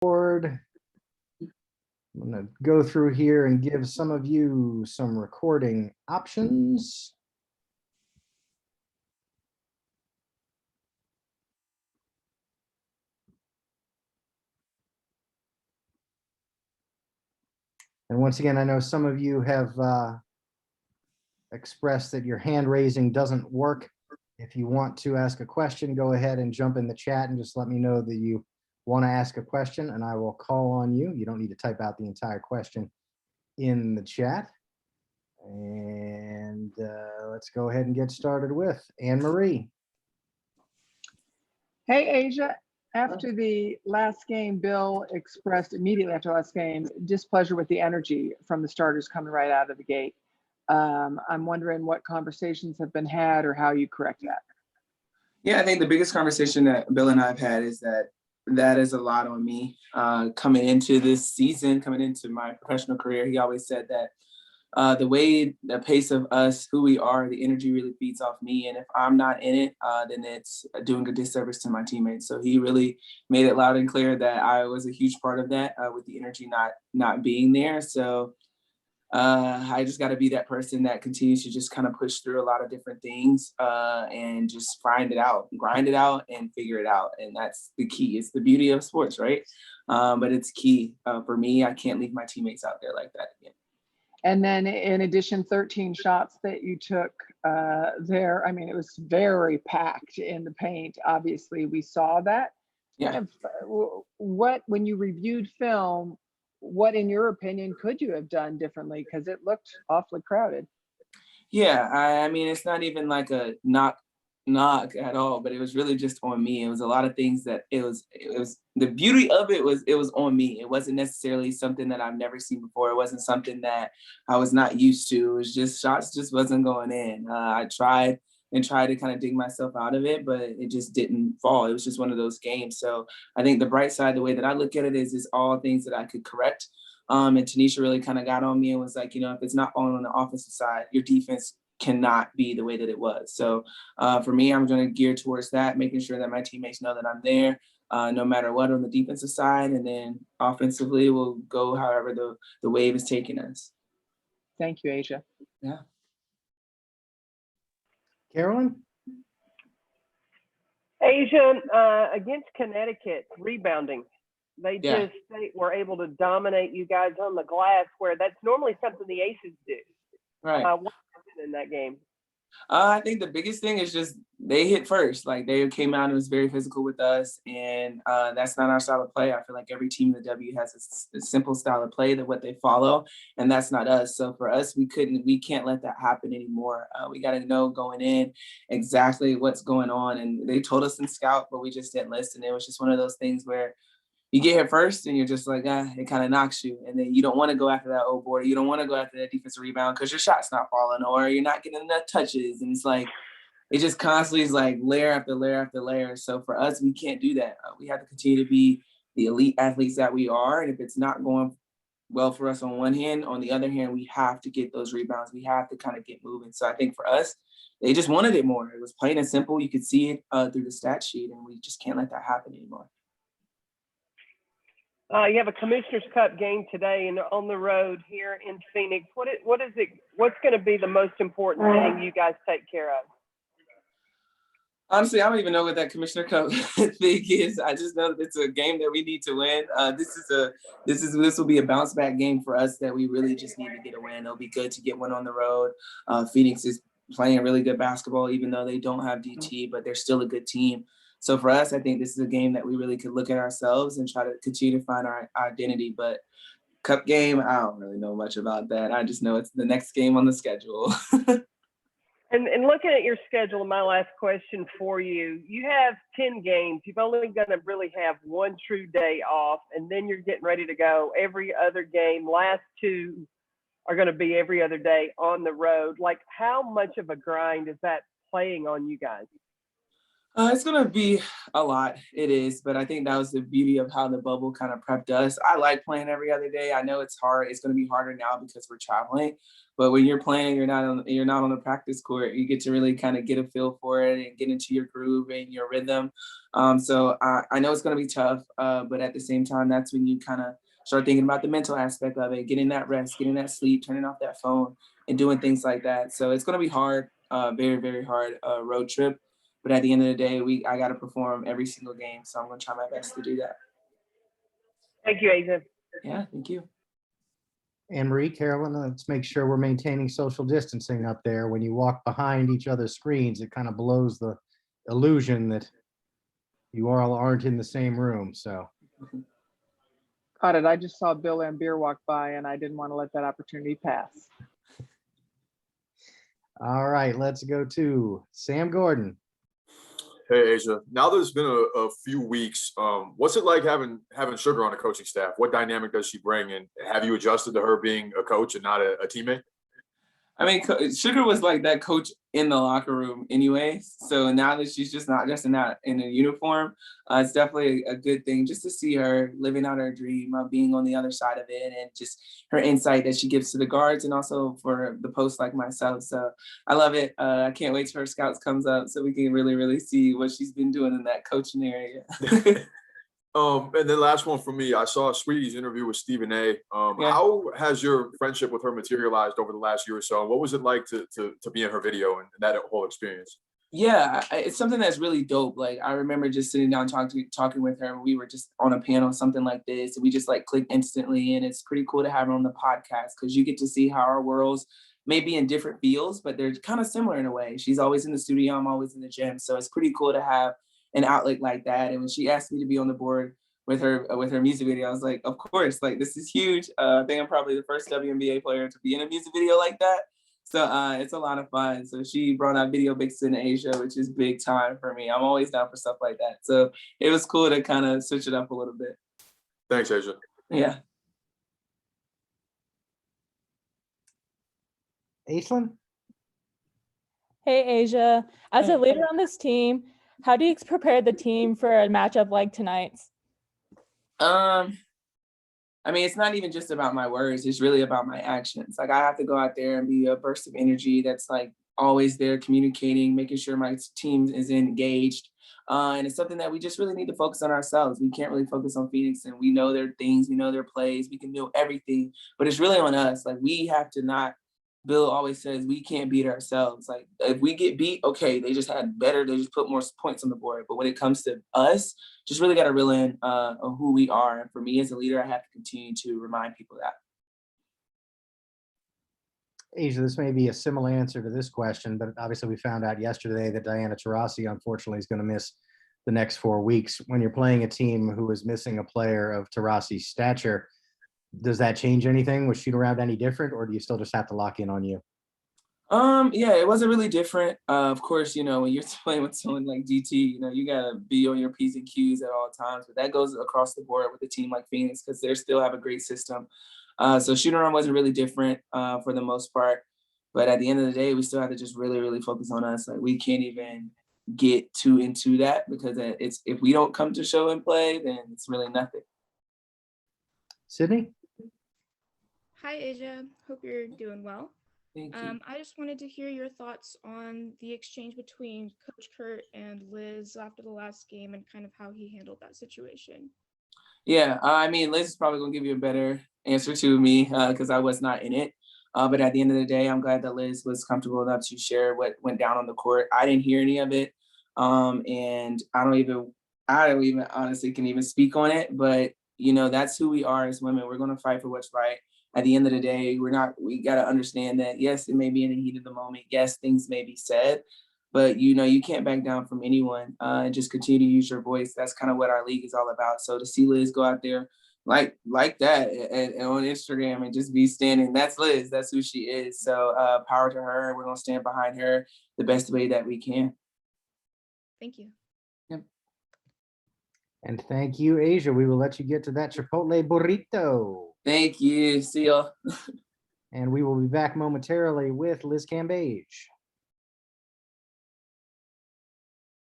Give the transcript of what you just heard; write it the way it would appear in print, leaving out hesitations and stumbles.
board. I'm going to go through here and give some of you some recording options. And once again, I know some of you have expressed that your hand raising doesn't work. If you want to ask a question, go ahead and jump in the chat and just let me know that you want to ask a question, and I will call on you. You don't need to type out the entire question in the chat. And let's go ahead and get started with Anne-Marie. Hey, Asia. After the last game, Bill expressed immediately after last game displeasure with the energy from the starters coming right out of the gate. I'm wondering what conversations have been had or how you correct that. Yeah, I think the biggest conversation that Bill and I have had is that is a lot on me. Coming into this season, coming into my professional career, he always said that the pace of us, who we are, the energy really feeds off me. And if I'm not in it, then it's doing a disservice to my teammates. So he really made it loud and clear that I was a huge part of that with the energy not being there. So I just got to be that person that continues to just kind of push through a lot of different things and just grind it out and figure it out. And that's the key. It's the beauty of sports, right? But it's key for me. I can't leave my teammates out there like that again. And then in addition, 13 shots that you took there. I mean, it was very packed in the paint. Obviously, we saw that. Yeah. What, when you reviewed film, what, in your opinion, could you have done differently? Because it looked awfully crowded. Yeah, I mean, it's not even like a knock at all, but it was really just on me. It was a lot of things that it was the beauty of it was on me. It wasn't necessarily something that I've never seen before. It wasn't something that I was not used to. It was just shots just wasn't going in. I tried to kind of dig myself out of it, but it just didn't fall. It was just one of those games. So I think the bright side, the way that I look at it is all things that I could correct. And Tanisha really kind of got on me and was like, if it's not falling on the offensive side, your defense cannot be the way that it was. So for me, I'm going to gear towards that, making sure that my teammates know that I'm there no matter what on the defensive side. And then offensively, we'll go however the wave is taking us. Thank you, Asia. Yeah. Carolyn? Asia, against Connecticut, rebounding. They were able to dominate you guys on the glass, where that's normally something the Aces do. Right. What happened in that game? I think the biggest thing is just they hit first. Like, they came out and was very physical with us, and that's not our style of play. I feel like every team in the W has a simple style of play that what they follow, and that's not us. So for us, we can't let that happen anymore. We got to know going in exactly what's going on, and they told us in scout, but we just didn't listen. It was just one of those things where you get hit first and you're just like, it kind of knocks you. And then you don't want to go after that old board. You don't want to go after that defensive rebound because your shot's not falling or you're not getting enough touches. And it's like, it just constantly is like layer after layer after layer. So for us, we can't do that. We have to continue to be the elite athletes that we are. And if it's not going well for us on one hand, on the other hand, we have to get those rebounds. We have to kind of get moving. So I think for us, they just wanted it more. It was plain and simple. You could see it through the stat sheet, and we just can't let that happen anymore. You have a Commissioner's Cup game today and on the road here in Phoenix. What's going to be the most important thing you guys take care of? Honestly, I don't even know what that Commissioner Cup thing is. I just know that it's a game that we need to win. This will be a bounce back game for us that we really just need to get a win. It'll be good to get one on the road. Phoenix is playing really good basketball, even though they don't have DT, but they're still a good team. So for us, I think this is a game that we really could look at ourselves and try to continue to find our identity. But cup game, I don't really know much about that. I just know it's the next game on the schedule. And looking at your schedule, my last question for you, you have 10 games. You've only going to really have one true day off, and then you're getting ready to go every other game. Last two are going to be every other day on the road. Like, how much of a grind is that playing on you guys? It's gonna be a lot. It is, but I think that was the beauty of how the bubble kind of prepped us. I like playing every other day. I know it's hard. It's gonna be harder now because we're traveling. But when you're playing, you're not on the practice court. You get to really kind of get a feel for it and get into your groove and your rhythm. So I know it's gonna be tough, but at the same time, that's when you kind of start thinking about the mental aspect of it, getting that rest, getting that sleep, turning off that phone, and doing things like that. So it's gonna be hard, very, very hard road trip. But at the end of the day, I got to perform every single game. So I'm going to try my best to do that. Thank you, Asia. Yeah, thank you. Anne-Marie, Carolyn, let's make sure we're maintaining social distancing up there. When you walk behind each other's screens, it kind of blows the illusion that you all aren't in the same room. So Got it. I just saw Bill Lambier walk by and I didn't want to let that opportunity pass. all right, let's go to Sam Gordon. Hey Asia, now that it's been a few weeks, what's it like having Sugar on the coaching staff? What dynamic does she bring, and have you adjusted to her being a coach and not a teammate? I mean, Sugar was like that coach in the locker room anyway. So now that she's just not just in a uniform, it's definitely a good thing just to see her living out her dream of being on the other side of it, and just her insight that she gives to the guards and also for the post like myself. So I love it. I can't wait till her scouts comes up so we can really, really see what she's been doing in that coaching area. And then last one for me, I saw Sweetie's interview with Stephen A. Yeah. How has your friendship with her materialized over the last year or so? What was it like to be in her video and that whole experience? Yeah, it's something that's really dope. Like I remember just sitting down talking with her, and we were just on a panel, something like this, and we just like clicked instantly. And it's pretty cool to have her on the podcast because you get to see how our worlds may be in different fields, but they're kind of similar in a way. She's always in the studio, I'm always in the gym, so it's pretty cool to have an outlet like that. And when she asked me to be on the board with her music video, I was like, of course, like this is huge. I think I'm probably the first WNBA player to be in a music video like that. So it's a lot of fun. So she brought out Video Vixen in Asia, which is big time for me. I'm always down for stuff like that. So it was cool to kind of switch it up a little bit. Thanks, Asia. Yeah. Aislinn? Hey, Asia. As a leader on this team, how do you prepare the team for a matchup like tonight's? I mean, it's not even just about my words. It's really about my actions. Like I have to go out there and be a burst of energy that's like always there communicating, making sure my team is engaged. And it's something that we just really need to focus on ourselves. We can't really focus on Phoenix, and we know their things, we know their plays, we can do everything, but it's really on us. Like we have to not, Bill always says we can't beat ourselves. Like if we get beat, okay, they just put more points on the board. But when it comes to us, just really got to reel in on who we are. And for me as a leader, I have to continue to remind people that. Asia, this may be a similar answer to this question, but obviously we found out yesterday that Diana Taurasi unfortunately is going to miss the next 4 weeks. When you're playing a team who is missing a player of Taurasi's stature, does that change anything? Was Shootaround any different, or do you still just have to lock in on you? Yeah, it wasn't really different. Of course, when you're playing with someone like DT, you gotta be on your P's and Q's at all times. But that goes across the board with a team like Phoenix because they still have a great system. So Shootaround wasn't really different for the most part. But at the end of the day, we still have to just really, really focus on us. Like we can't even get too into that because if we don't come to show and play, then it's really nothing. Sydney? Hi, Asia. Hope you're doing well. Thank you. I just wanted to hear your thoughts on the exchange between Coach Kurt and Liz after the last game and kind of how he handled that situation. Yeah, I mean, Liz is probably going to give you a better answer to me because I was not in it. But at the end of the day, I'm glad that Liz was comfortable enough to share what went down on the court. I didn't hear any of it. And I don't even honestly can even speak on it. But, that's who we are as women. We're going to fight for what's right. At the end of the day, we got to understand that, yes, it may be in the heat of the moment. Yes, things may be said, but you can't back down from anyone and just continue to use your voice. That's kind of what our league is all about. So to see Liz go out there like that and on Instagram and just be standing, that's Liz, that's who she is. So power to her. We're going to stand behind her the best way that we can. Thank you. Yep. And thank you, Asia. We will let you get to that Chipotle burrito. Thank you. See y'all. And we will be back momentarily with Liz Cambage.